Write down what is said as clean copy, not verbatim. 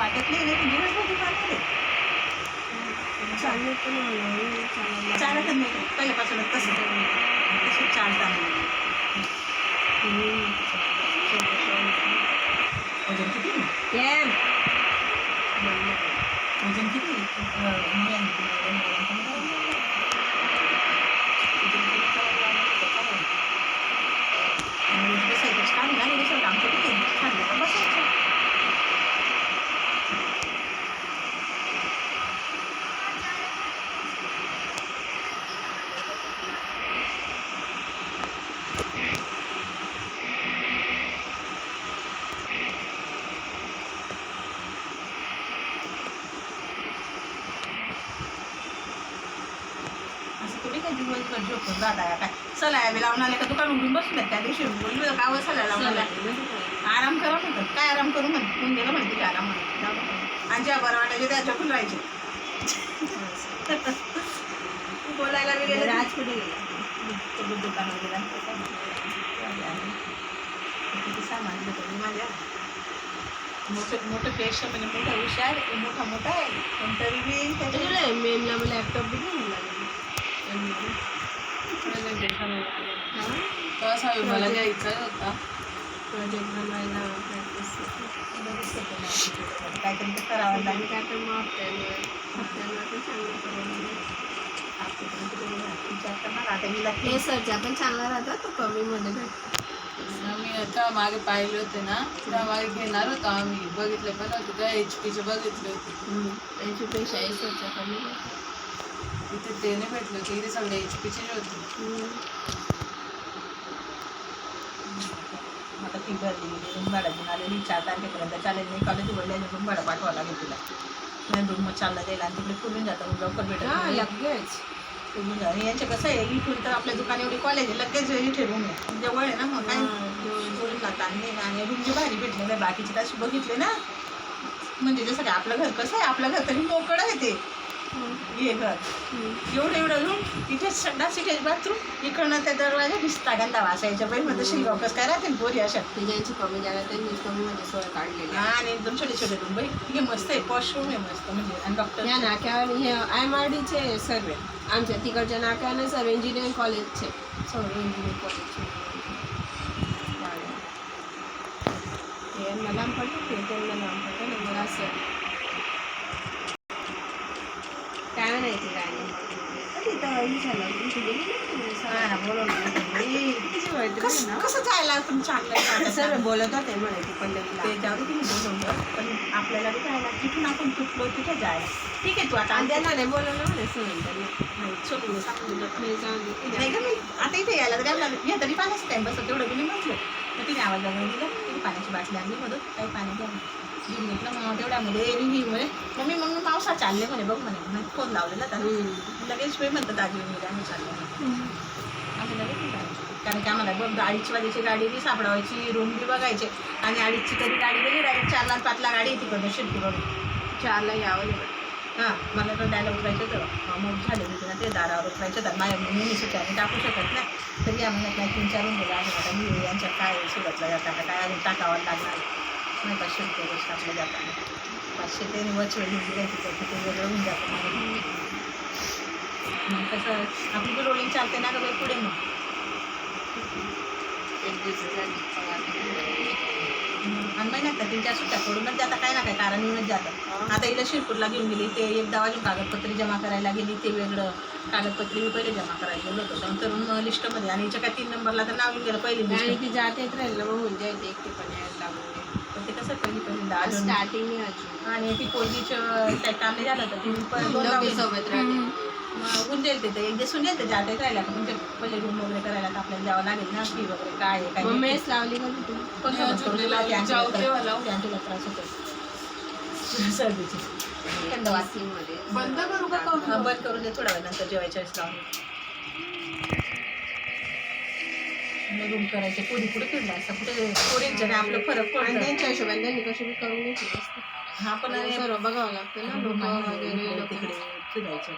वाटत नाही नाही दिवसभर दुकानात चालत नाही पहिल्यापासूनच तसं चालतात. वजन किती वजन किती बसायचं छान नाही बसायचं आमचं किती छान बसायचं. दिवसभर झोपून जाता काय सलाया बी लावून आले का दुकान उघडून बसले त्या दिवशी बोललो गावात सलाया लावून आराम करा म्हणतात काय आराम करू म्हणून गेलं म्हणते की आराम म्हणून आणि ज्या बरं वाटायचे त्या झोपून राहायचे. बोलायला बी गेलं आज कुठे गेला दुकानावर गेला किती सामान घेतो माझ्या मोठं मोठं पेश म्हणजे मोठं हुशार मोठा आहे पण तरी बी त्याच्याकडे मेमला मला लॅपटॉप बी घेऊन लागेल प्रेझेंटेशन मला घ्यायचा होता प्रोजेक्ट बनवायला प्रॅक्टिस काहीतरी तर करावं लागेल काय तर मग विचार करणार आता गेला हे सरच्या पण चांगला राहता तो कमीमध्ये भेटतो. मी आता मागे पाहिले होते ना त्या मागे घेणार होतो आम्ही बघितले पण होते त्या HP बघितले होते HP सरच्या कमी इथे ते नाही भेटलं होते इथे सगळे HP होते. आता फी भरली रूम भाडा घेऊन आलेली 4 तारखेपर्यंत चालेल नाही कॉलेज उघडल्याने रूम भाडा पाठवावं लागेल तिला नाही रूम मग चालला जाईल आणि तिकडे फिरून जातं लवकर भेटत लगेच फिरून जा. यांचे कसं आहे इथून तर आपल्या दुकान एवढी कॉलेज आहे लगेच इथे रूम आहे जवळ आहे ना मग काय सोडून जातात आणि रूम जी भारी भेटलेलं आहे बाकीचे तास बघितले ना म्हणजे जसं काय आपलं घर कसं आहे आपलं घर तरी मोकळं आहे ते हे घर एवढं रूम इथे संडास इथे बाथरूम इकडनं त्या दरवाजा भिजता गंदा वासायच्या बाई म्हणजे शिलगावकस काय राहते पोरी अशा ज्यांची कमी जागा त्यांनी कमी म्हणजे सोय काढलेली आणि एकदम छोटे रूम बाई हे मस्त आहे पॉश रूम आहे मस्त म्हणजे आणि डॉक्टर या नाक्यावर हे MRDचे सर्व आमच्या तिकडच्या नाक्याने सर्व इंजिनिअरिंग कॉलेजचे सर्व इंजिनिअरिंग कॉलेजचे यांना लांब पडलं त्यांना लांब पडलं ना मला असं काय म्हणायचं काय कसं जायला तुम्ही चांगलं सर्व बोलत होते म्हणायचे पल्लवीला ते जाऊ तुम्ही बोलवलं पण आपल्याला बी जायला तिथून आपण तुटलो तिथे जायला ठीक आहे तू आता त्यांना नाही बोलवलं म्हणे सोडून नाही का मी आता इथे यायला तर या तरी पाण्याचा टाइम बसत तेवढं मी म्हटलं तर तिने आवाज लागून दिला तिने पाण्याची बाटली आणली मधून काही पाणी द्या घेऊन घेतलं मग तेवढ्यामध्ये रिव्ह्यू म्हणे मग पावसात चालले म्हणे बघ म्हणे फोन लावलेला तर लगेच वेळ म्हणतात दाजी मी आम्ही चाललो आम्ही लगेच कारण की आम्हाला बघ 2:30 गाडी बी सापडवायची रूम बी बघायचे आणि 2:30 तरी गाडी गेली डायरेक्ट 4ला 5ला गाडी येते तिकडनं शिरपूरवरून 4ला यावं लागेल. हां मला तर द्यायला उतरायचं होतं मग झाले होते ना ते दारावर उतरायचं तर माझ्या मी सुट्याने टाकू शकत नाही तरी आम्हाला काय 3-4 गेला अजून आता मी यांच्या काय सुरतला जातात काय अजून टाकावं लागणार नाही 500 रुपये रोज टाकलं जातात 500 ते वच वेळ घ्यायची तर ते वेगळं होऊन जातं मग कसं आपली बी रोलिंग चालते ना का बाई पुढे मग एक आणि महिन्यात तर 3-4 सुट्ट्या पडूनच जाता काय ना काय कारण येऊनच जातं. आता हिला शिरपूरला घेऊन गेली ते एकदा अजून कागदपत्री जमा करायला गेली ते वेगळं कागदपत्री मी पहिले जमा करायला गेलो होतो तरुण लिस्टमध्ये आणि हिच्या काय 3 नंबरला तर नाव येऊन गेलं पहिली आणि ती जात येत राहिलं मग होऊन जाईल ते एकटेपणे यायला लागून पण ते कसं पहिली स्टार्टिंग आणि ती पोरगीचं त्या काम नाही झालं तर ती सोबत राहते मग ऊन जाईल ते एक दिवस ऊन जाईल ते जात येत राहिला तुमचे पहिले रूम वगैरे करायला तर आपल्याला जावं लागेल ना फी वगैरे काय आहे काय मेस लावली का तुला त्रास होतो सर्दीची थंड वासीमध्ये बंद करू का बंद करून दे थोड्या वेळ नंतर जेवायच्या वेळेस लावून मग रूम करायचे पुढे फिरला असता कुठे पोरींच्या नाही आपलं फरक पडतो त्यांच्या हिशोबाने त्यांनी कशी बी करून घ्यायची हा पण सर्व बघावं लागतं ना लोक वगैरे तिकडे फिरायचं